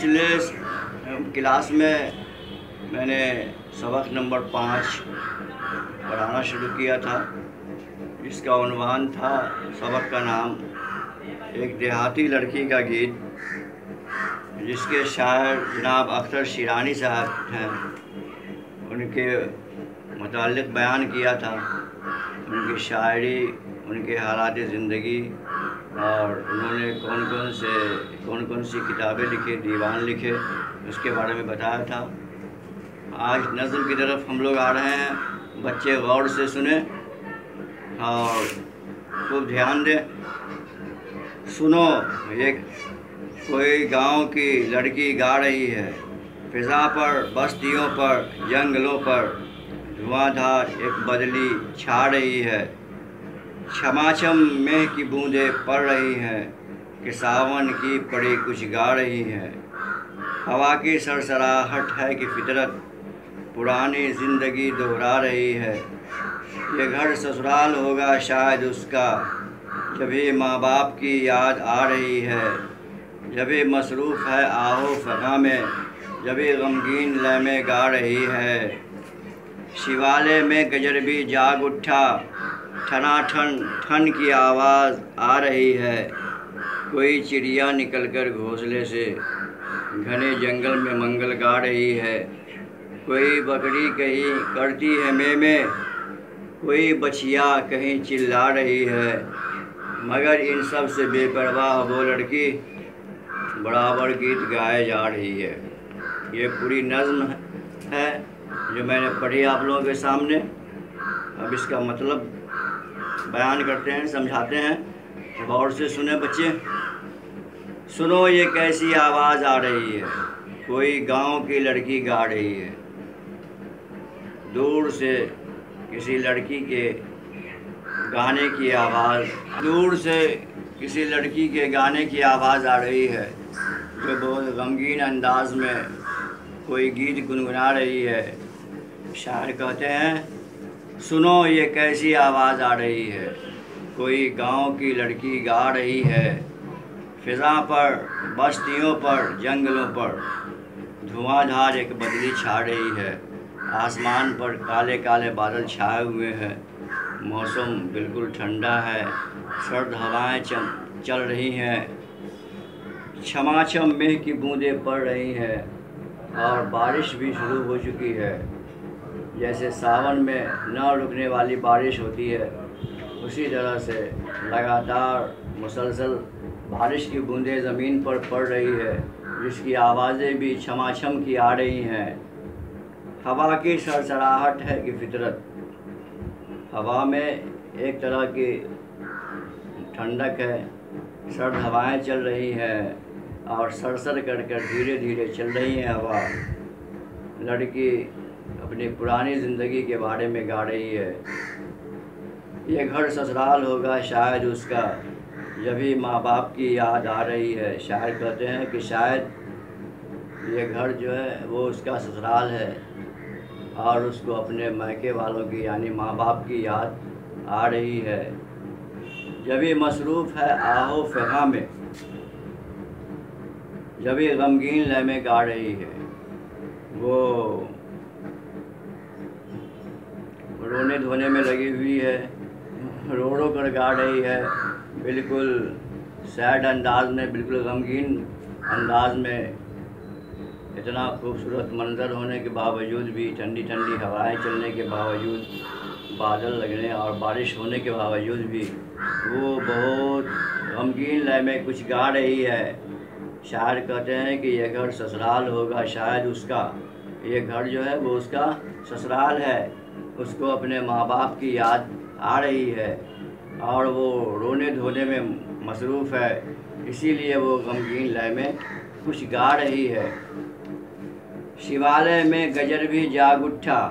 पिछले क्लास में मैंने सबक नंबर 5 पढ़ाना शुरू किया था। इसका उन्वान था, सबक का नाम एक देहाती लड़की का गीत, जिसके शायर जनाब अख्तर शिरानी साहब हैं। उनके मुताल्लिक़ बयान किया था, उनकी शायरी, उनके हालात ज़िंदगी और उन्होंने कौन कौन सी किताबें लिखे, दीवान लिखे, उसके बारे में बताया था। आज नज़्म की तरफ हम लोग आ रहे हैं। बच्चे गौर से सुने और खूब ध्यान दें। सुनो, एक कोई गांव की लड़की गा रही है, फ़िज़ा पर, बस्तियों पर, जंगलों पर धुआंधार एक बदली छा रही है। छमाछम मेह की बूंदें पड़ रही हैं कि सावन की पड़ी कुछ गा रही हैं। हवा की सरसराहट है कि फितरत पुरानी ज़िंदगी दोहरा रही है। ये घर ससुराल होगा शायद उसका, जब भी माँ बाप की याद आ रही है। जब भी मसरूफ़ है आहो फ़ग़ा में, जब भी गमगीन लय में गा रही है। शिवाले में गजर भी जाग उठा, ठनाठन ठन की आवाज़ आ रही है। कोई चिड़िया निकलकर घोंसले से घने जंगल में मंगल गा रही है। कोई बकरी कहीं करती है में, कोई बछिया कहीं चिल्ला रही है। मगर इन सब से बेपरवाह वो लड़की बराबर गीत गाए जा रही है। ये पूरी नज़्म है जो मैंने पढ़ी आप लोगों के सामने। अब इसका मतलब बयान करते हैं, समझाते हैं। गौर से सुने बच्चे। सुनो, ये कैसी आवाज़ आ रही है, कोई गांव की लड़की गा रही है। दूर से किसी लड़की के गाने की आवाज़, दूर से किसी लड़की के गाने की आवाज़ आ रही है, जो बहुत गमगीन अंदाज में कोई गीत गुनगुना रही है। शायर कहते हैं, सुनो, ये कैसी आवाज़ आ रही है, कोई गांव की लड़की गा रही है। फ़िज़ा पर, बस्तियों पर, जंगलों पर धुआंधार एक बदली छा रही है। आसमान पर काले काले बादल छाए हुए हैं। मौसम बिल्कुल ठंडा है, सर्द हवाएं चल रही हैं। छमाछम मेह की बूंदें पड़ रही हैं और बारिश भी शुरू हो चुकी है। जैसे सावन में न रुकने वाली बारिश होती है, उसी तरह से लगातार मुसलसल बारिश की बूंदें ज़मीन पर पड़ रही है, जिसकी आवाज़ें भी छमाछम की आ रही हैं। हवा की सरसराहट है कि फितरत, हवा में एक तरह की ठंडक है, सर्द हवाएं चल रही हैं और सरसर कर धीरे धीरे चल रही है हवा। लड़की अपनी पुरानी ज़िंदगी के बारे में गा रही है। ये घर ससुराल होगा शायद उसका, जब भी माँ बाप की याद आ रही है। शायर कहते हैं कि शायद ये घर जो है वो उसका ससुराल है और उसको अपने मायके वालों की यानी माँ बाप की याद आ रही है। जब भी मसरूफ़ है आहो फ़ग़ा में, जब भी गमगीन लय में गा रही है। वो रोने धोने में लगी हुई है, रो कर गा रही है, बिल्कुल सैड अंदाज में, बिल्कुल गमगीन अंदाज में। इतना खूबसूरत मंज़र होने के बावजूद भी, ठंडी ठंडी हवाएं चलने के बावजूद, बादल लगने और बारिश होने के बावजूद भी वो बहुत गमगीन लय में कुछ गा रही है। शायर कहते हैं कि यह घर ससुराल होगा शायद उसका, ये घर जो है वो उसका ससुराल है। उसको अपने माँ बाप की याद आ रही है और वो रोने धोने में मसरूफ़ है, इसीलिए वो गमगीन लय में कुछ गा रही है। शिवालय में गजर भी जाग उठा,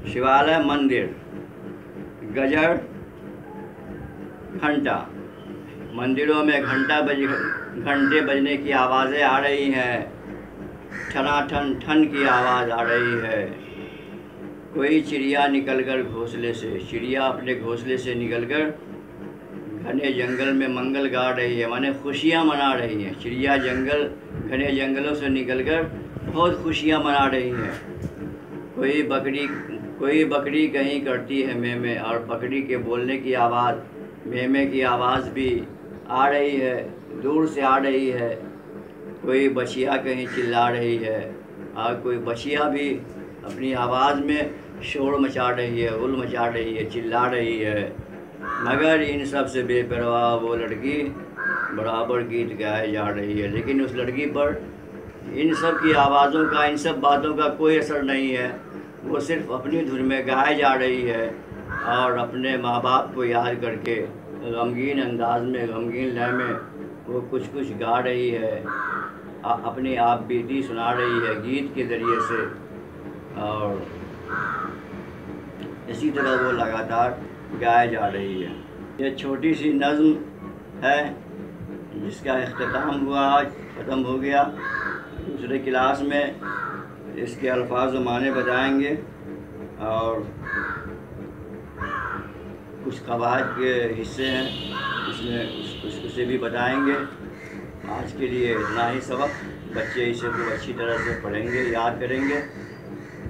शिवालय मंदिर, गजर घंटा, मंदिरों में घंटे बजने की आवाज़ें आ रही हैं। ठनाठन ठन की आवाज़ आ रही है। कोई चिड़िया निकलकर घोंसले से, चिड़िया अपने घोंसले से निकलकर घने जंगल में मंगल गा रही है, माने खुशियाँ मना रही हैं। चिड़िया घने जंगलों से निकलकर बहुत खुशियाँ मना रही हैं। कोई बकरी कहीं करती है में, और बकरी के बोलने की आवाज़, में की आवाज़ भी आ रही है, दूर से आ रही है। कोई बछिया कहीं चिल्ला रही है, और कोई बछिया भी अपनी आवाज़ में शोर मचा रही है, हुल मचा रही है, चिल्ला रही है। मगर इन सब से बेपरवाह वो लड़की बराबर गीत गाए जा रही है। लेकिन उस लड़की पर इन सब की आवाज़ों का, इन सब बातों का कोई असर नहीं है। वो सिर्फ अपनी धुन में गाए जा रही है और अपने माँ बाप को याद करके गमगीन अंदाज में, गमगीन लय में वो कुछ गा रही है, अपनी आप बीती सुना रही है गीत के ज़रिए से। और इसी तरह वो लगातार गाए जा रही है। ये छोटी सी नज़्म है जिसका इख्तिताम हुआ, आज ख़त्म हो गया। दूसरे क्लास में इसके अल्फाज व माने बताएंगे और कुछ कवायद के हिस्से हैं, इसमें उसे भी बताएंगे। आज के लिए इतना ही सबक। बच्चे इसे खूब अच्छी तरह से पढ़ेंगे, याद करेंगे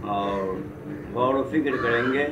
और गौर व फिक्र करेंगे।